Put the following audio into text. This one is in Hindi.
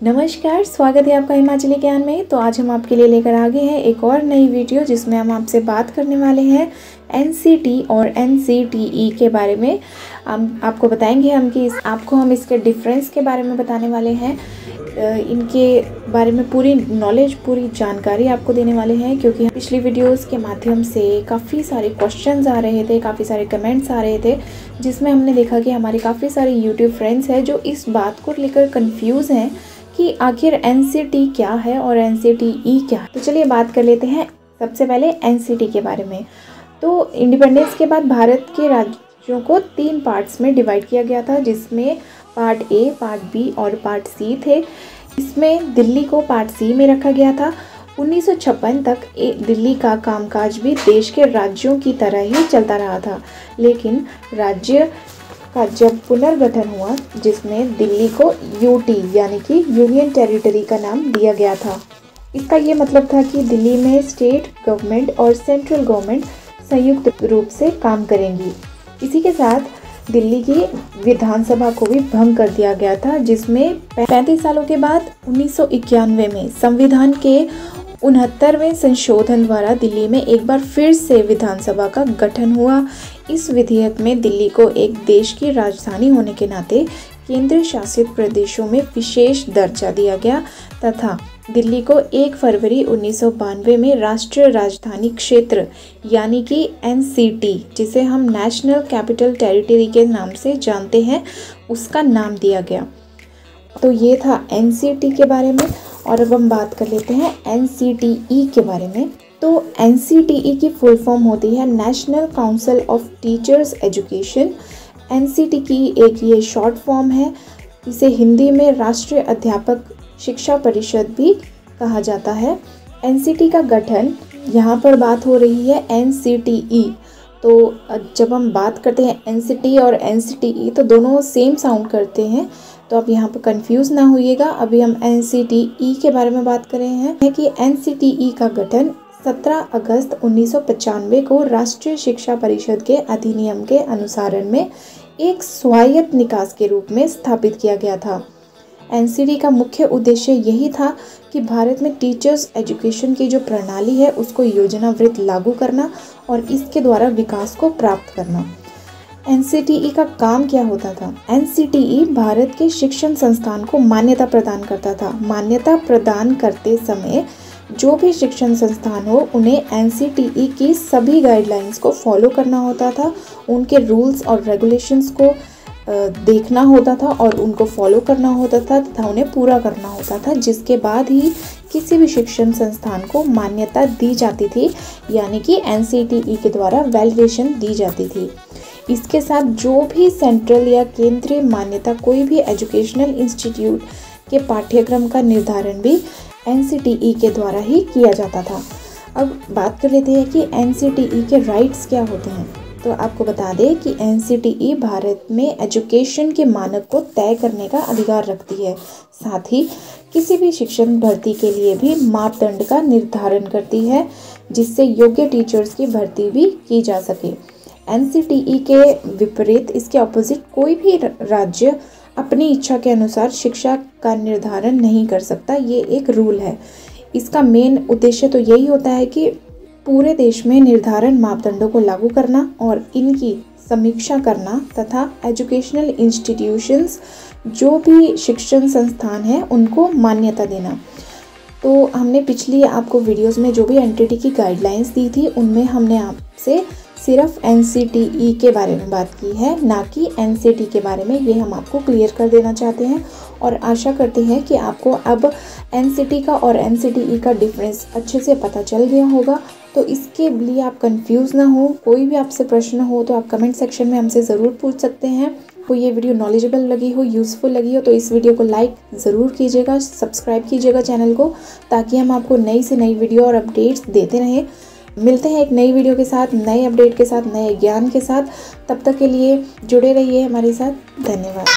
नमस्कार, स्वागत है आपका हिमाचली ज्ञान में। तो आज हम आपके लिए लेकर आ गए हैं एक और नई वीडियो जिसमें हम आपसे बात करने वाले हैं एनसीटी और एनसीटीई के बारे में। आपको बताएंगे हम इसके डिफरेंस के बारे में बताने वाले हैं। इनके बारे में पूरी नॉलेज, पूरी जानकारी आपको देने वाले हैं, क्योंकि पिछली वीडियोस के माध्यम से काफ़ी सारे क्वेश्चंस आ रहे थे, काफ़ी सारे कमेंट्स आ रहे थे, जिसमें हमने देखा कि हमारे काफ़ी सारे यूट्यूब फ्रेंड्स हैं जो इस बात को लेकर कंफ्यूज हैं कि आखिर एनसीटी क्या है और एनसीटीई क्या है। तो चलिए बात कर लेते हैं सबसे पहले एनसीटी के बारे में। तो इंडिपेंडेंस के बाद भारत के राज्यों को 3 पार्ट्स में डिवाइड किया गया था, जिसमें पार्ट ए, पार्ट बी और पार्ट सी थे। इसमें दिल्ली को पार्ट सी में रखा गया था। 1956 तक दिल्ली का कामकाज भी देश के राज्यों की तरह ही चलता रहा था, लेकिन राज्य का जब पुनर्गठन हुआ, जिसमें दिल्ली को यूटी यानी कि यूनियन टेरिटरी का नाम दिया गया था। इसका ये मतलब था कि दिल्ली में स्टेट गवर्नमेंट और सेंट्रल गवर्नमेंट संयुक्त रूप से काम करेंगी। इसी के साथ दिल्ली की विधानसभा को भी भंग कर दिया गया था, जिसमें 35 सालों के बाद 1991 में संविधान के 69वें संशोधन द्वारा दिल्ली में एक बार फिर से विधानसभा का गठन हुआ। इस विधेयक में दिल्ली को एक देश की राजधानी होने के नाते केंद्र शासित प्रदेशों में विशेष दर्जा दिया गया तथा दिल्ली को 1 फरवरी 1992 में राष्ट्रीय राजधानी क्षेत्र यानी कि एनसीटी, जिसे हम नेशनल कैपिटल टेरिटरी के नाम से जानते हैं, उसका नाम दिया गया। तो ये था एनसीटी के बारे में। और अब हम बात कर लेते हैं एनसीटीई के बारे में। तो एनसीटीई की फुल फॉर्म होती है national council of teachers education. NCT की एक ये शॉर्ट फॉर्म है। इसे हिंदी में राष्ट्रीय अध्यापक शिक्षा परिषद भी कहा जाता है। एनसीटी का गठन, यहाँ पर बात हो रही है एनसीटीई। तो जब हम बात करते हैं एनसीटी और एनसीटीई तो दोनों सेम साउंड करते हैं, तो आप यहाँ पर कंफ्यूज ना होइएगा। अभी हम एनसीटीई के बारे में बात कर रहे हैं कि एनसीटीई का गठन 17 अगस्त 1995 को राष्ट्रीय शिक्षा परिषद के अधिनियम के अनुसारण में एक स्वायत्त निकाय के रूप में स्थापित किया गया था। एनसीटी का मुख्य उद्देश्य यही था कि भारत में टीचर्स एजुकेशन की जो प्रणाली है उसको योजनावृत्त लागू करना और इसके द्वारा विकास को प्राप्त करना। एनसीटीई का काम क्या होता था? एनसीटीई भारत के शिक्षण संस्थान को मान्यता प्रदान करता था। मान्यता प्रदान करते समय जो भी शिक्षण संस्थान हो, उन्हें एनसीटीई की सभी गाइडलाइंस को फॉलो करना होता था, उनके रूल्स और रेगुलेशंस को देखना होता था और उनको फॉलो करना होता था तथा उन्हें पूरा करना होता था, जिसके बाद ही किसी भी शिक्षण संस्थान को मान्यता दी जाती थी, यानी कि एनसीटीई के द्वारा वैलिडेशन दी जाती थी। इसके साथ जो भी सेंट्रल या केंद्रीय मान्यता कोई भी एजुकेशनल इंस्टीट्यूट के पाठ्यक्रम का निर्धारण भी एनसीटीई के द्वारा ही किया जाता था। अब बात कर लेते हैं कि एनसीटीई के राइट्स क्या होते हैं। तो आपको बता दें कि एनसीटीई भारत में एजुकेशन के मानक को तय करने का अधिकार रखती है। साथ ही किसी भी शिक्षण भर्ती के लिए भी मापदंड का निर्धारण करती है, जिससे योग्य टीचर्स की भर्ती भी की जा सके। एनसीटीई के विपरीत, इसके ऑपोजिट, कोई भी राज्य अपनी इच्छा के अनुसार शिक्षा का निर्धारण नहीं कर सकता। ये एक रूल है। इसका मेन उद्देश्य तो यही होता है कि पूरे देश में निर्धारण मापदंडों को लागू करना और इनकी समीक्षा करना तथा एजुकेशनल इंस्टीट्यूशंस, जो भी शिक्षण संस्थान हैं, उनको मान्यता देना। तो हमने पिछली आपको वीडियोस में जो भी एनसीटी की गाइडलाइंस दी थी, उनमें हमने आपसे सिर्फ एनसीटीई के बारे में बात की है, ना कि एनसीटी के बारे में। ये हम आपको क्लियर कर देना चाहते हैं और आशा करते हैं कि आपको अब एनसीटी का और एनसीटीई का डिफरेंस अच्छे से पता चल गया होगा। तो इसके लिए आप कंफ्यूज ना हो। कोई भी आपसे प्रश्न हो तो आप कमेंट सेक्शन में हमसे ज़रूर पूछ सकते हैं। को ये वीडियो नॉलेजेबल लगी हो, यूज़फुल लगी हो, तो इस वीडियो को लाइक ज़रूर कीजिएगा, सब्सक्राइब कीजिएगा चैनल को, ताकि हम आपको नई से नई वीडियो और अपडेट्स देते रहें। मिलते हैं एक नई वीडियो के साथ, नए अपडेट के साथ, नए ज्ञान के साथ। तब तक के लिए जुड़े रहिए हमारे साथ। धन्यवाद।